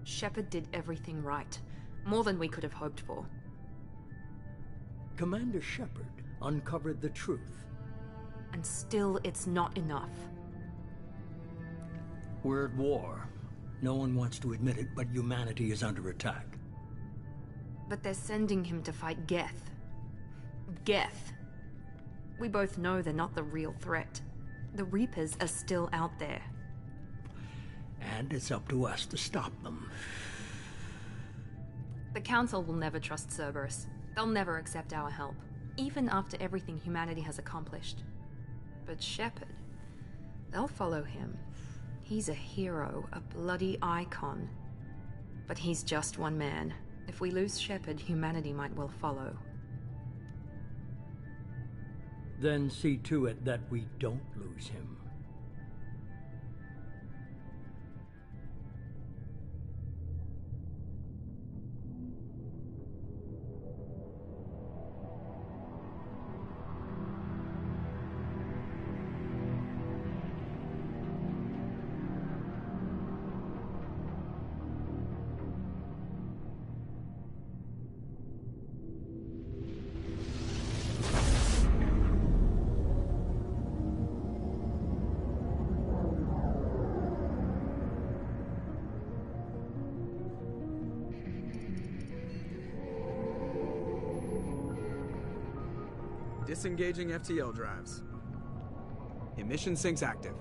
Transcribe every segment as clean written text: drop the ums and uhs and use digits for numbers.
Shepard did everything right. More than we could have hoped for. Commander Shepard uncovered the truth. And still, it's not enough. We're at war. No one wants to admit it, but humanity is under attack. But they're sending him to fight Geth. Geth. We both know they're not the real threat. The Reapers are still out there. And it's up to us to stop them. The Council will never trust Cerberus. They'll never accept our help, even after everything humanity has accomplished. But Shepard, they'll follow him. He's a hero, a bloody icon. But he's just one man. If we lose Shepard, humanity might well follow. Then see to it that we don't lose him. Disengaging FTL drives. Emission sinks active.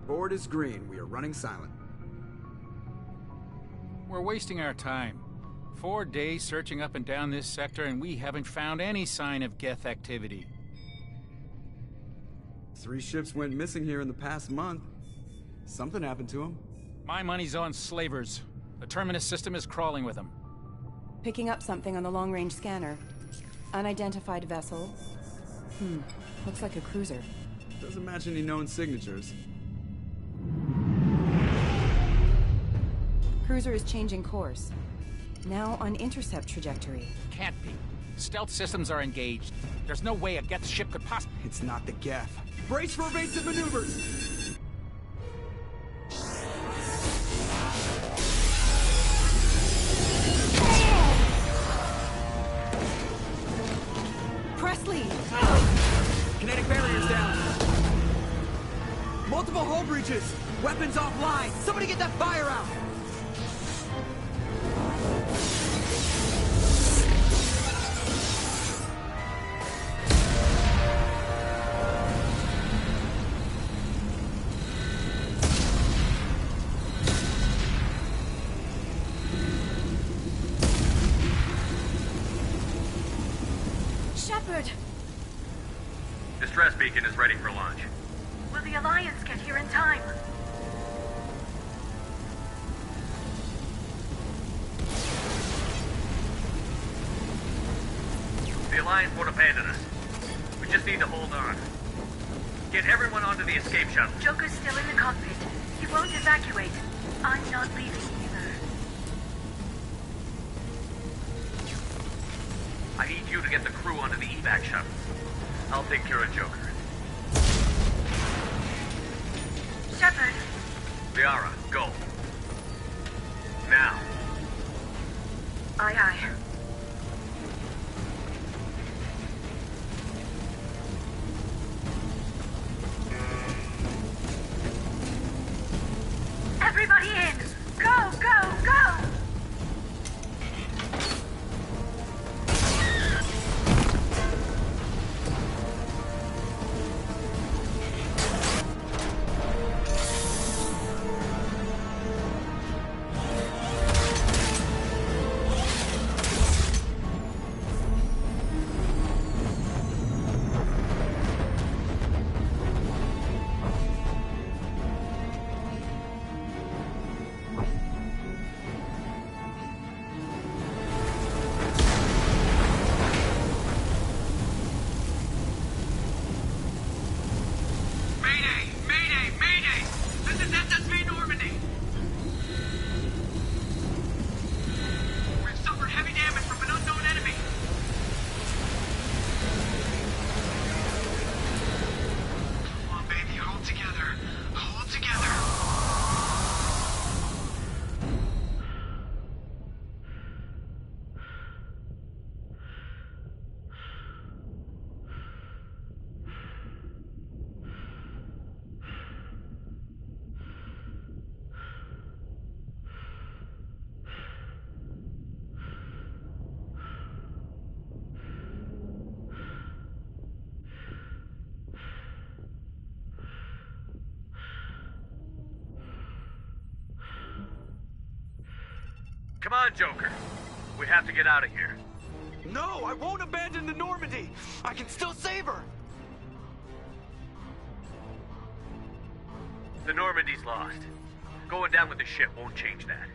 Board is green. We are running silent. We're wasting our time. 4 days searching up and down this sector, and we haven't found any sign of Geth activity. 3 ships went missing here in the past month. Something happened to them. My money's on slavers. The Terminus system is crawling with them. Picking up something on the long-range scanner. Unidentified vessel. Looks like a cruiser. Doesn't match any known signatures. Cruiser is changing course. Now on intercept trajectory. Can't be. Stealth systems are engaged. There's no way a Geth ship could possibly... It's not the Geth. Brace for evasive maneuvers! Kinetic barriers down. Multiple hull breaches. Weapons offline. Somebody get that fire out. Shepard! Distress beacon is ready for launch. Will the Alliance get here in time? The Alliance won't abandon us. We just need to hold on. Get everyone onto the escape shuttle. Joker's still in the cockpit. He won't evacuate. I'm not leaving either. I need you to get the crew onto the evac shuttle. I'll take care of Joker. Shepard! Liara, go. Now. Aye, aye. Everybody in! Go, go, go! Come on, Joker. We have to get out of here. No, I won't abandon the Normandy. I can still save her. The Normandy's lost. Going down with the ship won't change that.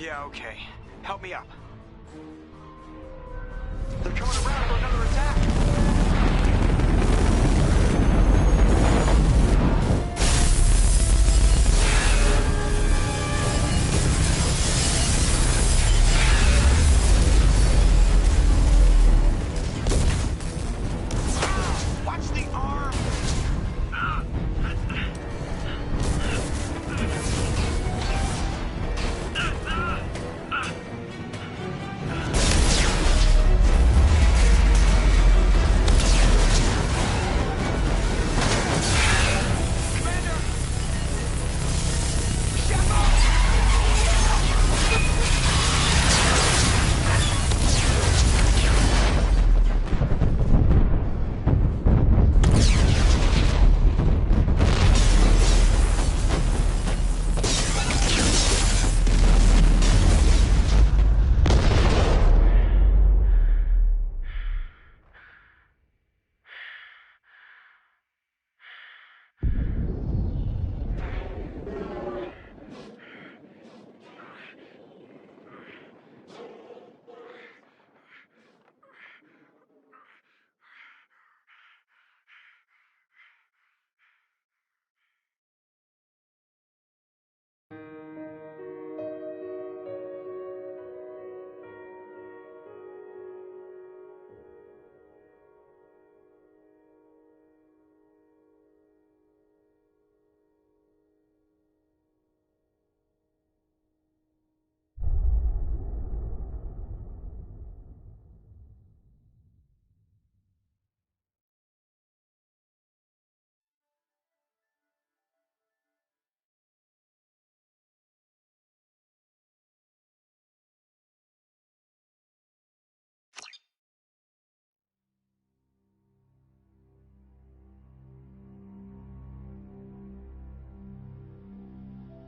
Yeah, okay. Help me up. They're coming around for another attack. Watch the arm.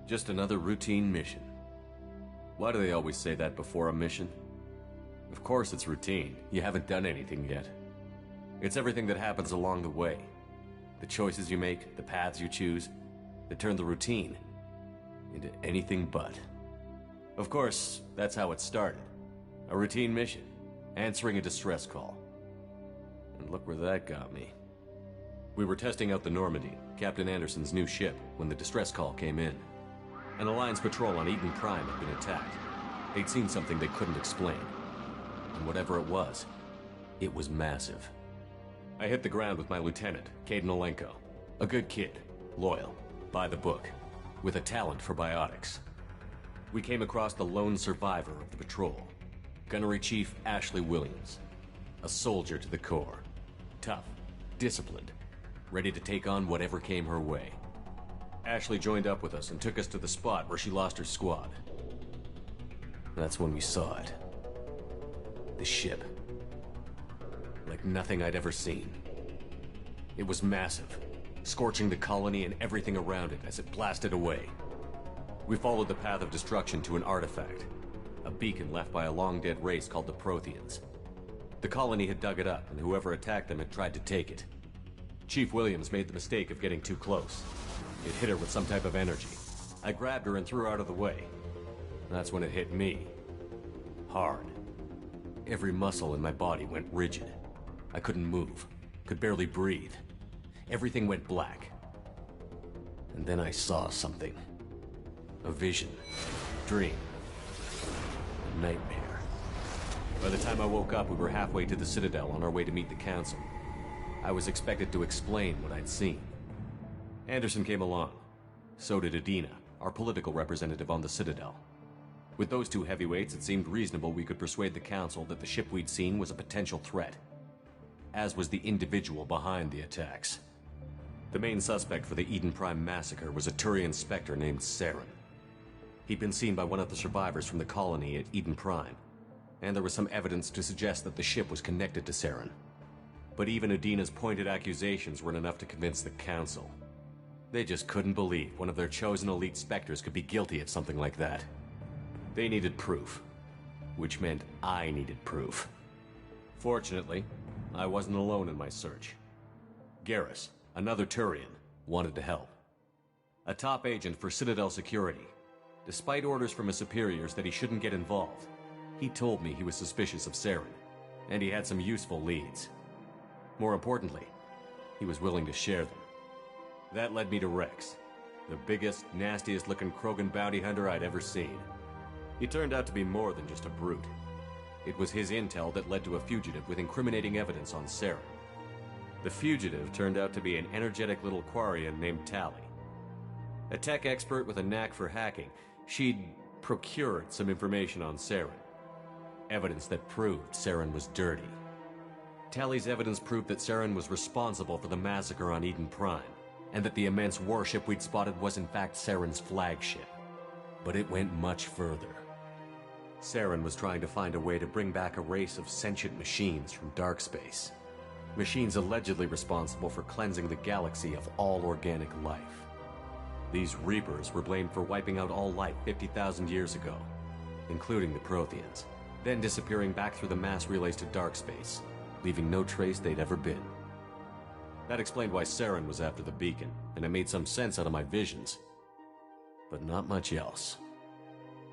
Just another routine mission. Why do they always say that before a mission? Of course it's routine. You haven't done anything yet. It's everything that happens along the way. The choices you make, the paths you choose, that turn the routine into anything but. Of course, that's how it started. A routine mission, answering a distress call. And look where that got me. We were testing out the Normandy, Captain Anderson's new ship, when the distress call came in. An Alliance patrol on Eden Prime had been attacked. They'd seen something they couldn't explain. And whatever it was massive. I hit the ground with my lieutenant, Caden Olenko. A good kid, loyal, by the book, with a talent for biotics. We came across the lone survivor of the patrol, Gunnery Chief Ashley Williams. A soldier to the core. Tough, disciplined, ready to take on whatever came her way. Ashley joined up with us and took us to the spot where she lost her squad. That's when we saw it. The ship. Like nothing I'd ever seen. It was massive, scorching the colony and everything around it as it blasted away. We followed the path of destruction to an artifact, a beacon left by a long-dead race called the Protheans. The colony had dug it up, and whoever attacked them had tried to take it. Chief Williams made the mistake of getting too close. It hit her with some type of energy. I grabbed her and threw her out of the way. That's when it hit me. Hard. Every muscle in my body went rigid. I couldn't move, could barely breathe. Everything went black. And then I saw something. A vision. Dream. A nightmare. By the time I woke up, we were halfway to the Citadel on our way to meet the Council. I was expected to explain what I'd seen. Anderson came along. So did Adina, our political representative on the Citadel. With those two heavyweights, it seemed reasonable we could persuade the Council that the ship we'd seen was a potential threat. As was the individual behind the attacks. The main suspect for the Eden Prime massacre was a Turian Spectre named Saren. He'd been seen by one of the survivors from the colony at Eden Prime, and there was some evidence to suggest that the ship was connected to Saren. But even Adina's pointed accusations weren't enough to convince the Council. They just couldn't believe one of their chosen elite Spectres could be guilty of something like that. They needed proof, which meant I needed proof. Fortunately, I wasn't alone in my search. Garrus, another Turian, wanted to help. A top agent for Citadel Security. Despite orders from his superiors that he shouldn't get involved, he told me he was suspicious of Saren, and he had some useful leads. More importantly, he was willing to share them. That led me to Rex, the biggest, nastiest-looking Krogan bounty hunter I'd ever seen. He turned out to be more than just a brute. It was his intel that led to a fugitive with incriminating evidence on Saren. The fugitive turned out to be an energetic little Quarian named Tali. A tech expert with a knack for hacking, she'd procured some information on Saren. Evidence that proved Saren was dirty. Tali's evidence proved that Saren was responsible for the massacre on Eden Prime, and that the immense warship we'd spotted was in fact Saren's flagship. But it went much further. Saren was trying to find a way to bring back a race of sentient machines from dark space. Machines allegedly responsible for cleansing the galaxy of all organic life. These Reapers were blamed for wiping out all life 50,000 years ago, including the Protheans, then disappearing back through the mass relays to dark space, leaving no trace they'd ever been. That explained why Saren was after the beacon, and it made some sense out of my visions. But not much else.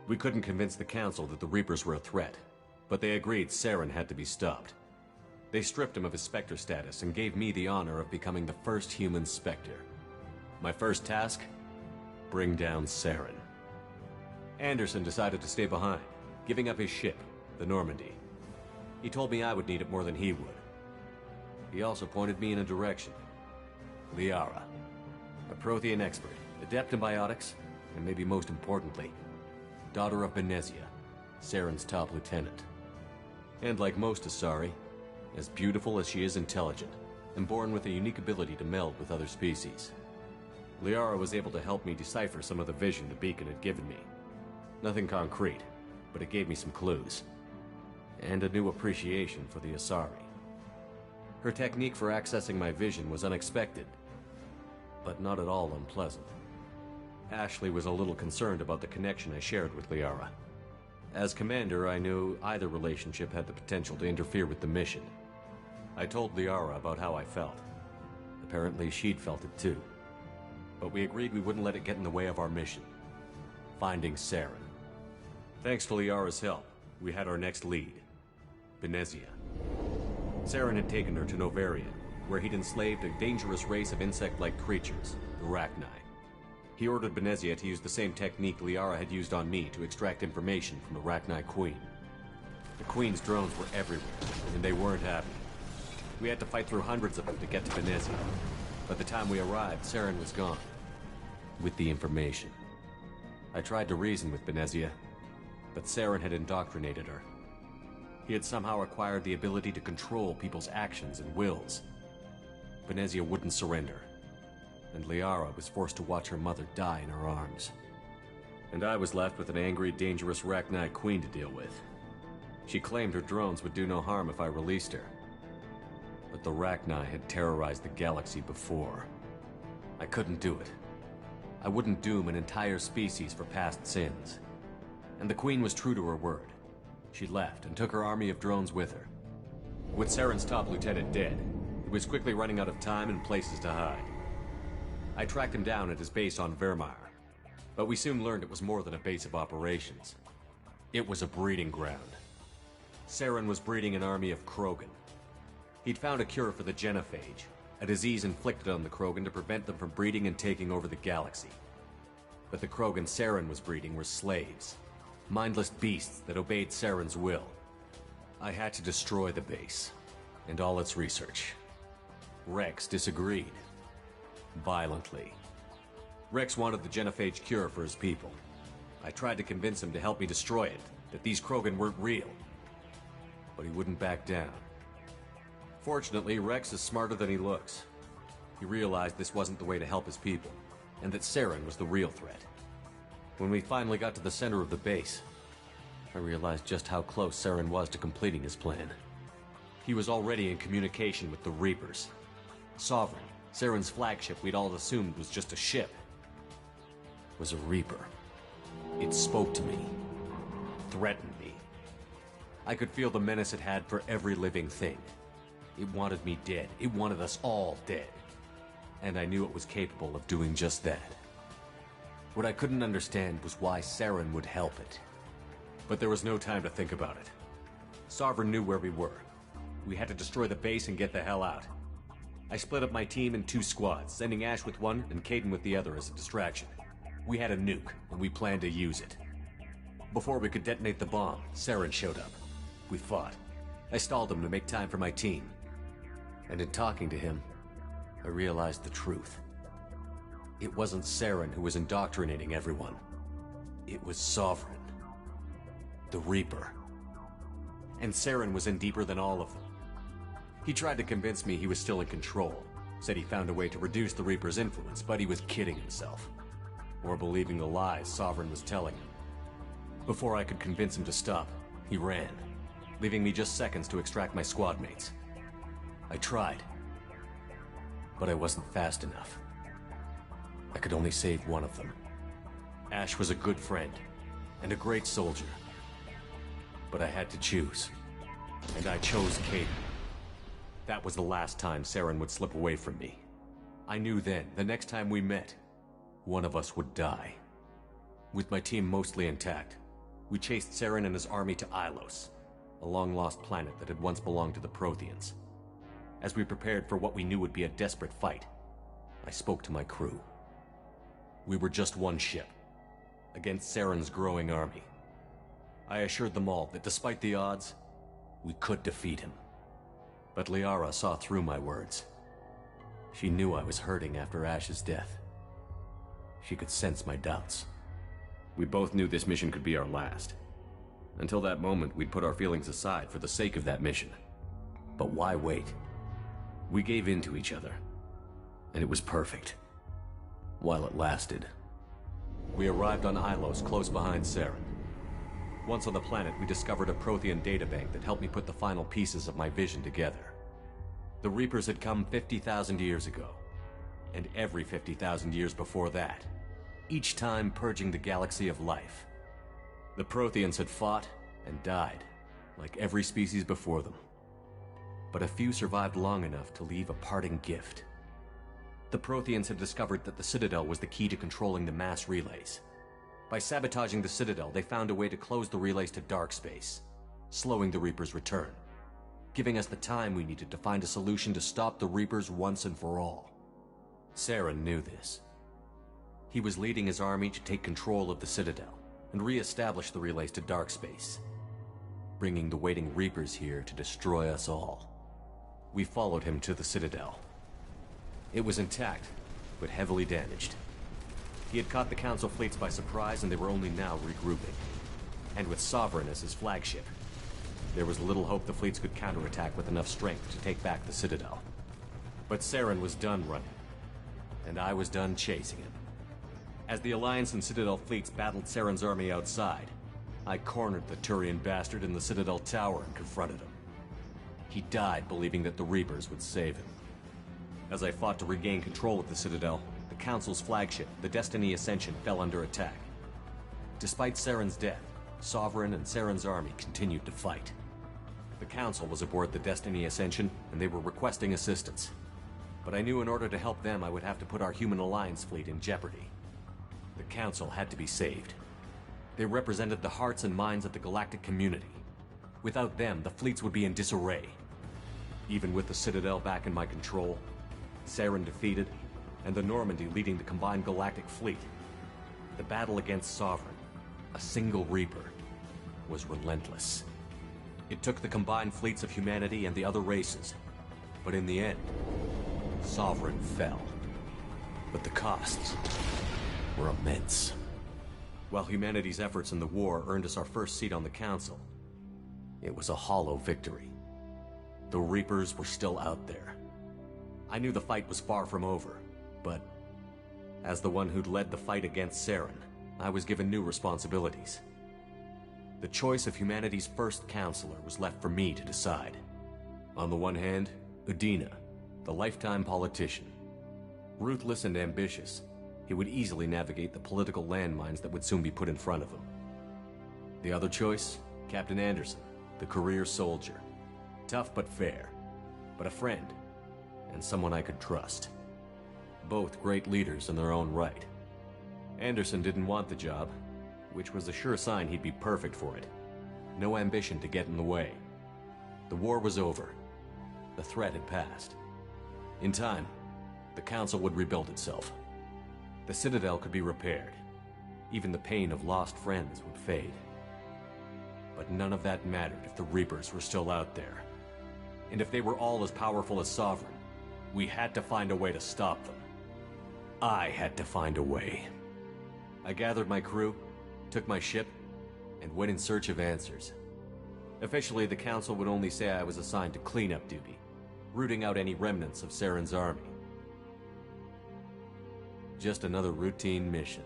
We couldn't convince the Council that the Reapers were a threat, but they agreed Saren had to be stopped. They stripped him of his Spectre status and gave me the honor of becoming the first human Spectre. My first task? Bring down Saren. Anderson decided to stay behind, giving up his ship, the Normandy. He told me I would need it more than he would. He also pointed me in a direction. Liara, a Prothean expert, adept in biotics, and maybe most importantly, daughter of Benezia, Saren's top lieutenant. And like most Asari, as beautiful as she is intelligent, and born with a unique ability to meld with other species. Liara was able to help me decipher some of the vision the beacon had given me. Nothing concrete, but it gave me some clues. And a new appreciation for the Asari. Her technique for accessing my vision was unexpected, but not at all unpleasant. Ashley was a little concerned about the connection I shared with Liara. As commander, I knew either relationship had the potential to interfere with the mission. I told Liara about how I felt. Apparently she'd felt it too. But we agreed we wouldn't let it get in the way of our mission. Finding Saren. Thanks to Liara's help, we had our next lead. Benezia. Saren had taken her to Novarian, where he'd enslaved a dangerous race of insect-like creatures, the Rachni. He ordered Benezia to use the same technique Liara had used on me to extract information from the Rachni Queen. The Queen's drones were everywhere, and they weren't happy. We had to fight through hundreds of them to get to Benezia. By the time we arrived, Saren was gone. With the information. I tried to reason with Benezia, but Saren had indoctrinated her. He had somehow acquired the ability to control people's actions and wills. Benezia wouldn't surrender, and Liara was forced to watch her mother die in her arms. And I was left with an angry, dangerous Rachni Queen to deal with. She claimed her drones would do no harm if I released her. But the Rachni had terrorized the galaxy before. I couldn't do it. I wouldn't doom an entire species for past sins. And the Queen was true to her word. She left and took her army of drones with her. With Saren's top lieutenant dead, he was quickly running out of time and places to hide. I tracked him down at his base on Vermeer, but we soon learned it was more than a base of operations. It was a breeding ground. Saren was breeding an army of Krogan. He'd found a cure for the genophage, a disease inflicted on the Krogan to prevent them from breeding and taking over the galaxy. But the Krogan Saren was breeding were slaves, mindless beasts that obeyed Saren's will. I had to destroy the base, and all its research. Rex disagreed. Violently. Rex wanted the genophage cure for his people. I tried to convince him to help me destroy it, that these Krogan weren't real. But he wouldn't back down. Fortunately, Rex is smarter than he looks. He realized this wasn't the way to help his people, and that Saren was the real threat. When we finally got to the center of the base, I realized just how close Saren was to completing his plan. He was already in communication with the Reapers. Sovereign, Saren's flagship we'd all assumed was just a ship, was a Reaper. It spoke to me. threatened me. I could feel the menace it had for every living thing. It wanted me dead. It wanted us all dead. And I knew it was capable of doing just that. What I couldn't understand was why Saren would help it. But there was no time to think about it. Sovereign knew where we were. We had to destroy the base and get the hell out. I split up my team in 2 squads, sending Ash with one and Caden with the other as a distraction. We had a nuke, and we planned to use it. Before we could detonate the bomb, Saren showed up. We fought. I stalled him to make time for my team. And in talking to him, I realized the truth. It wasn't Saren who was indoctrinating everyone. It was Sovereign. The Reaper. And Saren was in deeper than all of them. He tried to convince me he was still in control. Said he found a way to reduce the Reaper's influence, but he was kidding himself. Or believing the lies Sovereign was telling him. Before I could convince him to stop, he ran, leaving me just seconds to extract my squad mates. I tried, but I wasn't fast enough. I could only save one of them. Ash was a good friend, and a great soldier. But I had to choose, and I chose Caden. That was the last time Saren would slip away from me. I knew then, the next time we met, one of us would die. With my team mostly intact, we chased Saren and his army to Ilos, a long-lost planet that had once belonged to the Protheans. As we prepared for what we knew would be a desperate fight, I spoke to my crew. We were just one ship, against Saren's growing army. I assured them all that despite the odds, we could defeat him. But Liara saw through my words. She knew I was hurting after Ash's death. She could sense my doubts. We both knew this mission could be our last. Until that moment, we'd put our feelings aside for the sake of that mission. But why wait? We gave in to each other, and it was perfect. While it lasted. We arrived on Ilos, close behind Saren. Once on the planet, we discovered a Prothean databank that helped me put the final pieces of my vision together. The Reapers had come 50,000 years ago, and every 50,000 years before that, each time purging the galaxy of life. The Protheans had fought and died, like every species before them. But a few survived long enough to leave a parting gift. The Protheans had discovered that the Citadel was the key to controlling the mass relays. By sabotaging the Citadel, they found a way to close the relays to dark space, slowing the Reaper's return, giving us the time we needed to find a solution to stop the Reapers once and for all. Saren knew this. He was leading his army to take control of the Citadel and re-establish the relays to dark space, bringing the waiting Reapers here to destroy us all. We followed him to the Citadel. It was intact, but heavily damaged. He had caught the Council fleets by surprise, and they were only now regrouping. And with Sovereign as his flagship, there was little hope the fleets could counterattack with enough strength to take back the Citadel. But Saren was done running, and I was done chasing him. As the Alliance and Citadel fleets battled Saren's army outside, I cornered the Turian bastard in the Citadel tower and confronted him. He died believing that the Reapers would save him. As I fought to regain control of the Citadel, the Council's flagship, the Destiny Ascension, fell under attack. Despite Saren's death, Sovereign and Saren's army continued to fight. The Council was aboard the Destiny Ascension, and they were requesting assistance. But I knew in order to help them, I would have to put our human Alliance fleet in jeopardy. The Council had to be saved. They represented the hearts and minds of the galactic community. Without them, the fleets would be in disarray. Even with the Citadel back in my control, Saren defeated, and the Normandy leading the combined galactic fleet, the battle against Sovereign, a single Reaper, was relentless. It took the combined fleets of humanity and the other races, but in the end, Sovereign fell. But the costs were immense. While humanity's efforts in the war earned us our first seat on the Council, it was a hollow victory. The Reapers were still out there. I knew the fight was far from over, but as the one who'd led the fight against Saren, I was given new responsibilities. The choice of humanity's first counselor was left for me to decide. On the one hand, Udina, the lifetime politician. Ruthless and ambitious, he would easily navigate the political landmines that would soon be put in front of him. The other choice? Captain Anderson, the career soldier. Tough but fair. But a friend. And someone I could trust. Both great leaders in their own right. Anderson didn't want the job, which was a sure sign he'd be perfect for it. No ambition to get in the way. The war was over. The threat had passed. In time, the Council would rebuild itself. The Citadel could be repaired. Even the pain of lost friends would fade. But none of that mattered if the Reapers were still out there. And if they were all as powerful as Sovereign, we had to find a way to stop them. I had to find a way. I gathered my crew, took my ship, and went in search of answers. Officially, the Council would only say I was assigned to cleanup duty, rooting out any remnants of Saren's army. Just another routine mission.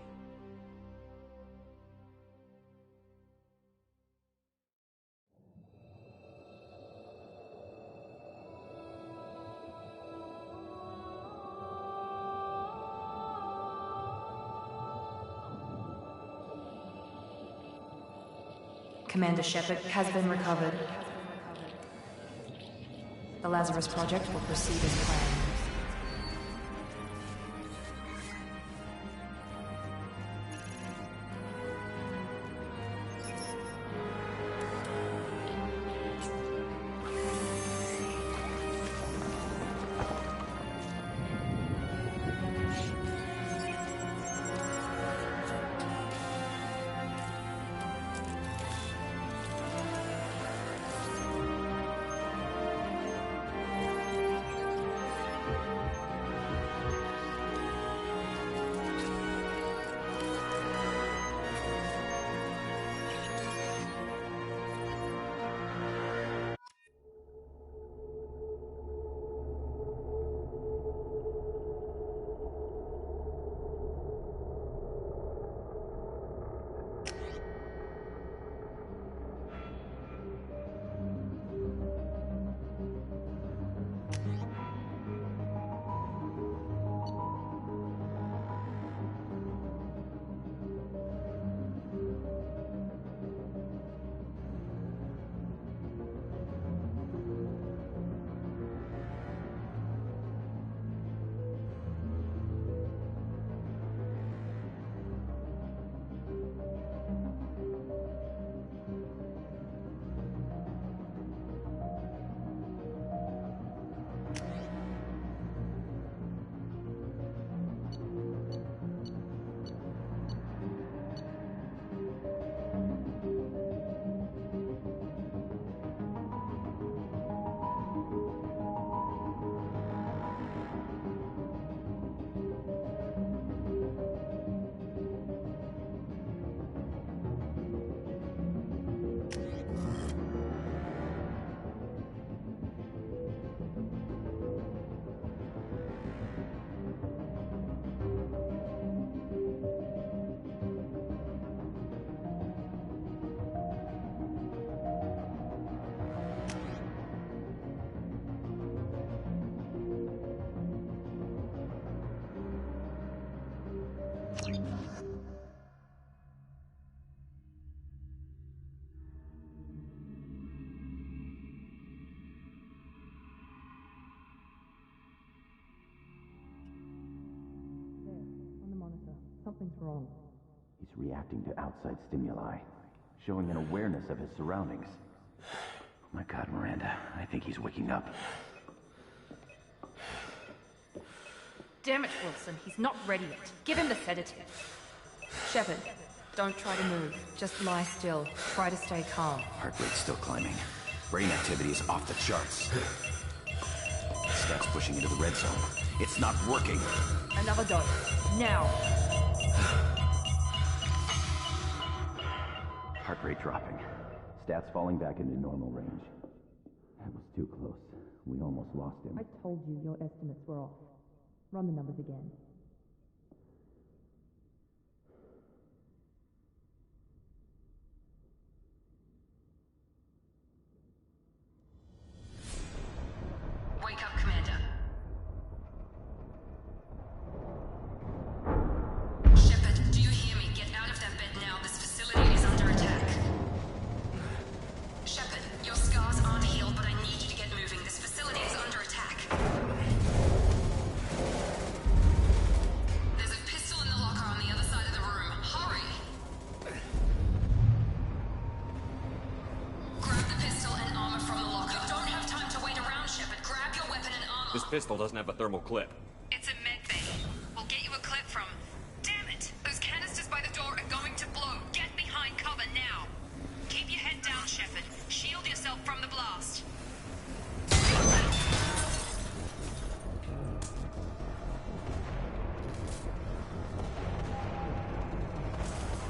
Commander Shepard has been recovered. The Lazarus Project will proceed as planned. Something's wrong. He's reacting to outside stimuli, showing an awareness of his surroundings. Oh my God, Miranda, I think he's waking up. Damn it, Wilson, he's not ready yet. Give him the sedative. Shepard, don't try to move. Just lie still. Try to stay calm. Heart rate's still climbing. Brain activity is off the charts. Steps pushing into the red zone. It's not working. Another dose. Now. Heart rate dropping. Stats falling back into normal range. That was too close. We almost lost him. I told you your estimates were off. Run the numbers again. Wake up, Commander. Shepard, do you hear me? Get out of that bed now. This facility is under attack. pistol doesn't have a thermal clip. It's a med bay. We'll get you a clip from... Damn it! Those canisters by the door are going to blow. Get behind cover now. Keep your head down, Shepard. Shield yourself from the blast.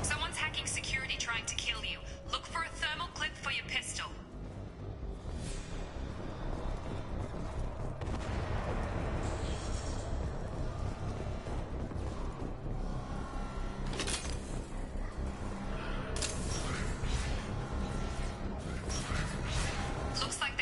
Someone's hacking security trying to kill you. Look for a thermal clip for your pistol. Looks like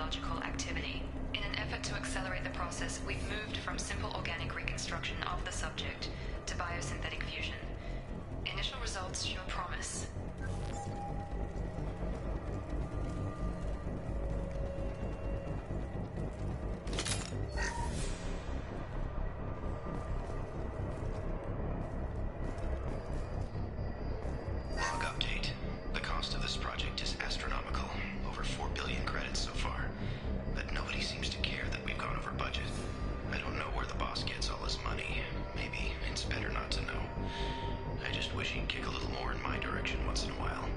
biological activity. In an effort to accelerate the process, we've moved from simple organic reconstruction of the subject to biosynthetic fusion. Initial results show promise. Log update. The cost of this project is astronomical. Over 4 billion credits so far. But nobody seems to care that we've gone over budget. I don't know where the boss gets all his money. Maybe it's better not to know. I just wish he'd kick a little more in my direction once in a while.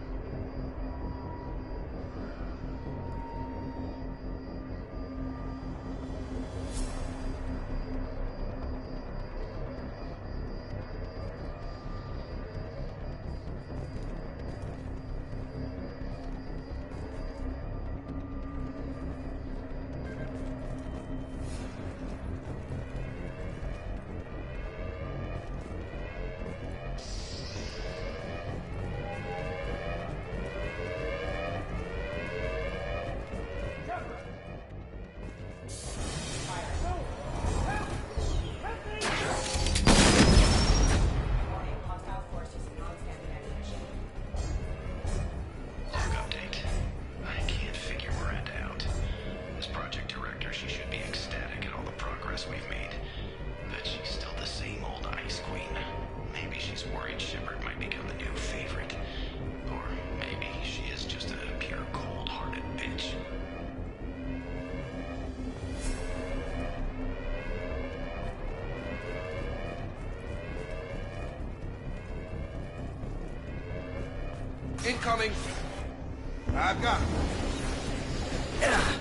Incoming! I've got him.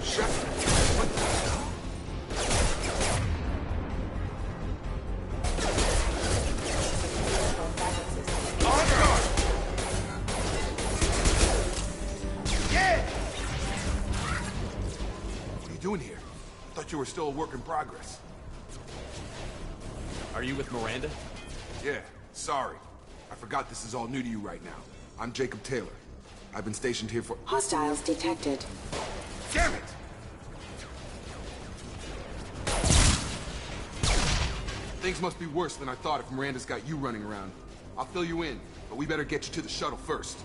Shut up. What the hell? On guard! Yeah! What are you doing here? I thought you were still a work in progress. Are you with Miranda? Yeah, sorry. I forgot this is all new to you right now. I'm Jacob Taylor. I've been stationed here for— Hostiles detected. Damn it! Things must be worse than I thought if Miranda's got you running around. I'll fill you in, but we better get you to the shuttle first.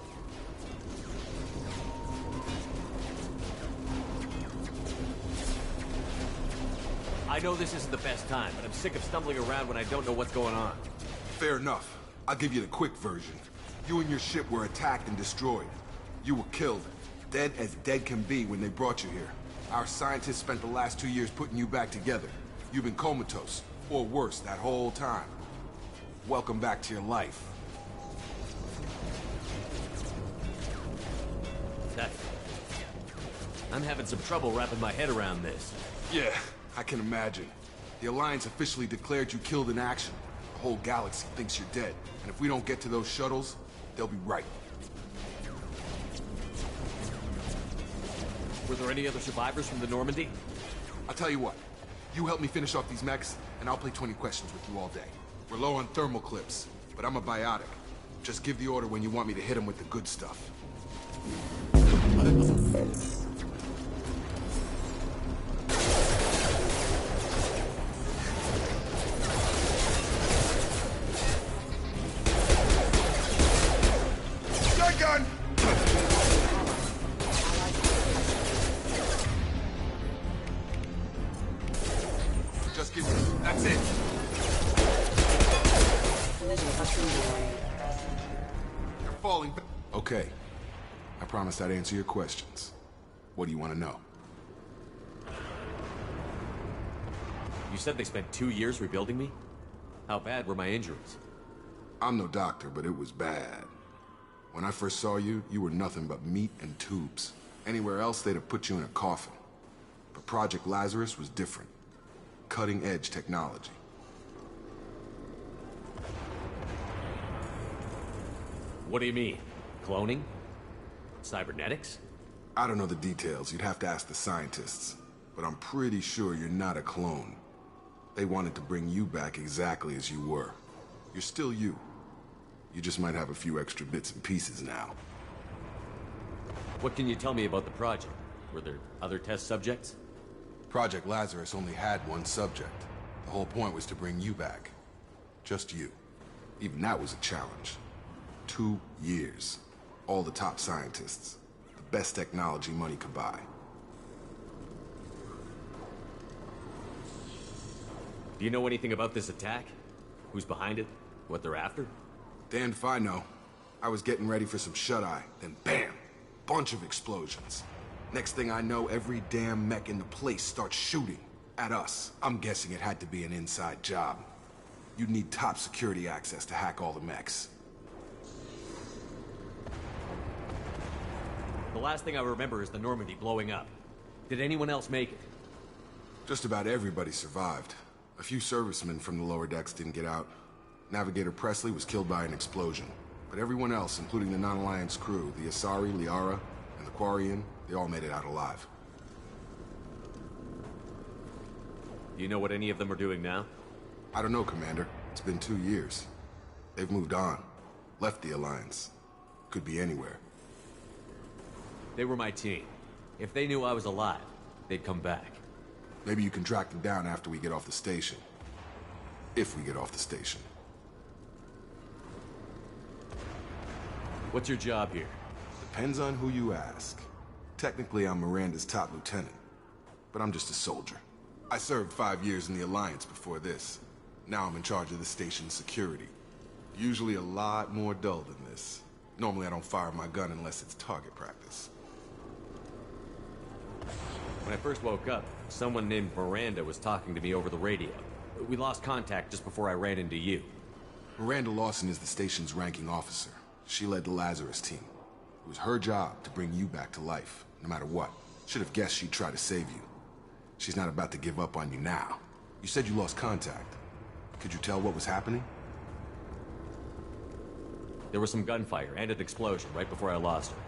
I know this isn't the best time, but I'm sick of stumbling around when I don't know what's going on. Fair enough. I'll give you the quick version. You and your ship were attacked and destroyed. You were killed. Dead as dead can be when they brought you here. Our scientists spent the last 2 years putting you back together. You've been comatose, or worse, that whole time. Welcome back to your life. I'm having some trouble wrapping my head around this. Yeah, I can imagine. The Alliance officially declared you killed in action. The whole galaxy thinks you're dead. And if we don't get to those shuttles, they'll be right. Were there any other survivors from the Normandy? I'll tell you what. You help me finish off these mechs, and I'll play 20 questions with you all day. We're low on thermal clips, but I'm a biotic. Just give the order when you want me to hit them with the good stuff. Gun! Just give me. That's it. You're falling back. Okay. I promised I'd answer your questions. What do you want to know? You said they spent 2 years rebuilding me? How bad were my injuries? I'm no doctor, but it was bad. When I first saw you, you were nothing but meat and tubes. Anywhere else, they'd have put you in a coffin. But Project Lazarus was different. Cutting-edge technology. What do you mean? Cloning? Cybernetics? I don't know the details. You'd have to ask the scientists. But I'm pretty sure you're not a clone. They wanted to bring you back exactly as you were. You're still you. You just might have a few extra bits and pieces now. What can you tell me about the project? Were there other test subjects? Project Lazarus only had one subject. The whole point was to bring you back. Just you. Even that was a challenge. 2 years. All the top scientists. The best technology money could buy. Do you know anything about this attack? Who's behind it? What they're after? Damned if I know. I was getting ready for some shut-eye, then bam! Bunch of explosions. Next thing I know, every damn mech in the place starts shooting. At us. I'm guessing it had to be an inside job. You'd need top security access to hack all the mechs. The last thing I remember is the Normandy blowing up. Did anyone else make it? Just about everybody survived. A few servicemen from the lower decks didn't get out. Navigator Presley was killed by an explosion. But everyone else, including the non-Alliance crew, the Asari, Liara, and the Quarian, they all made it out alive. Do you know what any of them are doing now? I don't know, Commander. It's been 2 years. They've moved on. Left the Alliance. Could be anywhere. They were my team. If they knew I was alive, they'd come back. Maybe you can track them down after we get off the station. If we get off the station. What's your job here? Depends on who you ask. Technically, I'm Miranda's top lieutenant. But I'm just a soldier. I served 5 years in the Alliance before this. Now I'm in charge of the station's security. Usually a lot more dull than this. Normally I don't fire my gun unless it's target practice. When I first woke up, someone named Miranda was talking to me over the radio. We lost contact just before I ran into you. Miranda Lawson is the station's ranking officer. She led the Lazarus team. It was her job to bring you back to life, no matter what. Should have guessed she'd try to save you. She's not about to give up on you now. You said you lost contact. Could you tell what was happening? There was some gunfire and an explosion right before I lost her.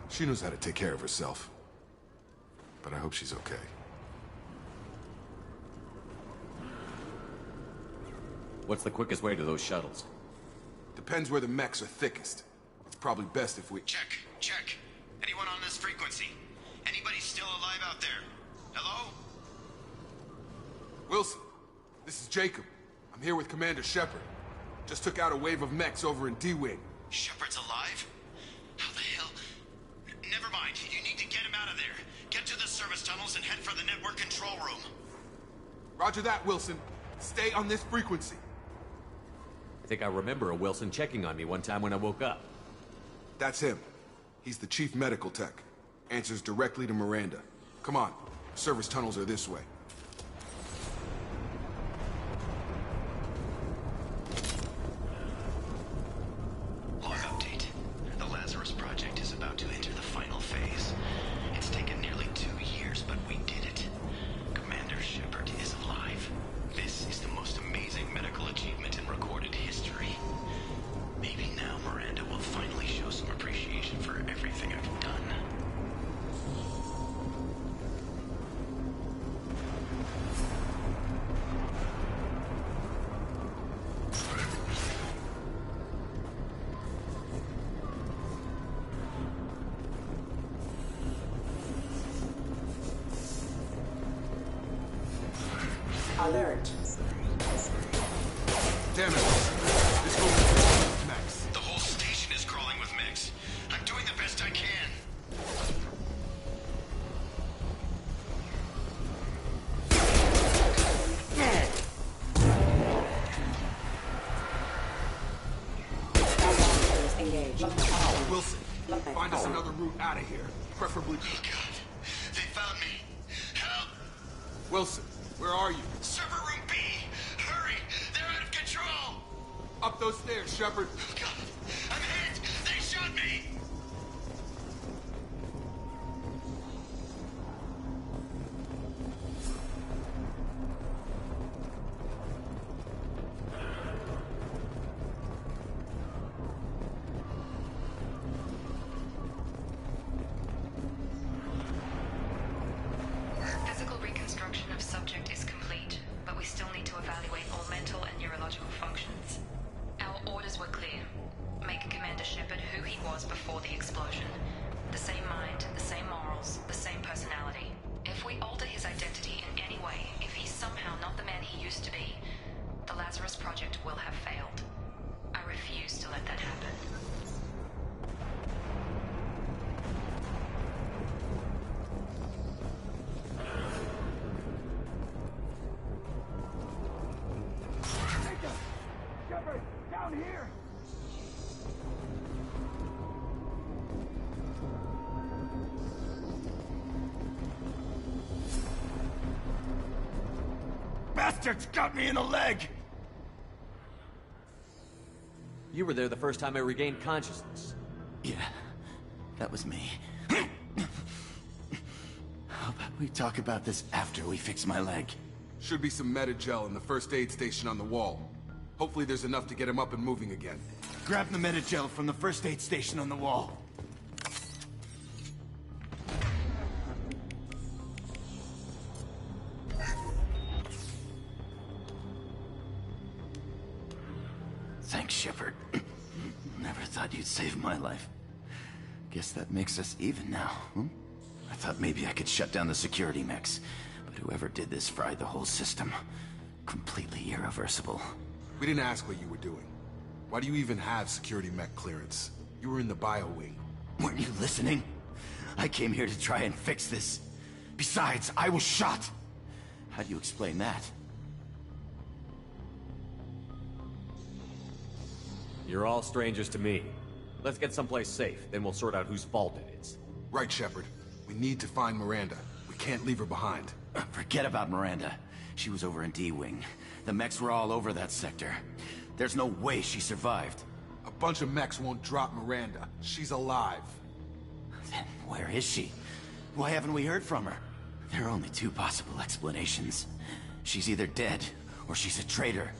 She knows how to take care of herself. But I hope she's okay. What's the quickest way to those shuttles? Depends where the mechs are thickest. It's probably best if we... Check. Anyone on this frequency? Anybody still alive out there? Hello? Wilson, this is Jacob. I'm here with Commander Shepard. Just took out a wave of mechs over in D-Wing. Shepard's alive? How the hell? Never mind. You need to get him out of there. Get to the service tunnels and head for the network control room. Roger that, Wilson. Stay on this frequency. I think I remember a Wilson checking on me one time when I woke up. That's him. He's the chief medical tech. Answers directly to Miranda. Come on. Service tunnels are this way. Log update. The Lazarus project is about to enter the final phase. It's taken nearly 2 years, but we did it. Commander Shepard is alive. This is the most amazing medical achievement in recorded history. Maybe now Miranda will finally show some appreciation for everything I've done. Alert. Damn it. This room is crawling with mechs. The whole station is crawling with mechs. I'm doing the best I can. Engage. Wilson, find us another route out of here. Preferably... Oh God. They found me. Help! Wilson, where are you? Server room B! Hurry! They're out of control! Up those stairs, Shepard. Oh God! I'm hit! They shot me! Physical reconstruction of subject is complete, but we still need to evaluate all mental and neurological functions. Our orders were clear. here! Bastards got me in the leg! You were there the first time I regained consciousness. Yeah, that was me. How about we talk about this after we fix my leg? Should be some Metagel in the first aid station on the wall. Hopefully there's enough to get him up and moving again. Grab the Metagel from the first aid station on the wall. Thanks, Shepard. Never thought you'd save my life. Guess that makes us even now, hmm? I thought maybe I could shut down the security mechs, but whoever did this fried the whole system. Completely irreversible. We didn't ask what you were doing. Why do you even have security mech clearance? You were in the bio wing. Weren't you listening? I came here to try and fix this. Besides, I was shot. How do you explain that? You're all strangers to me. Let's get someplace safe, then we'll sort out whose fault it is. Right, Shepard. We need to find Miranda. We can't leave her behind. Forget about Miranda. She was over in D-Wing. The mechs were all over that sector. There's no way she survived. A bunch of mechs won't drop Miranda. She's alive. Then where is she? Why haven't we heard from her? There are only two possible explanations. She's either dead, or she's a traitor.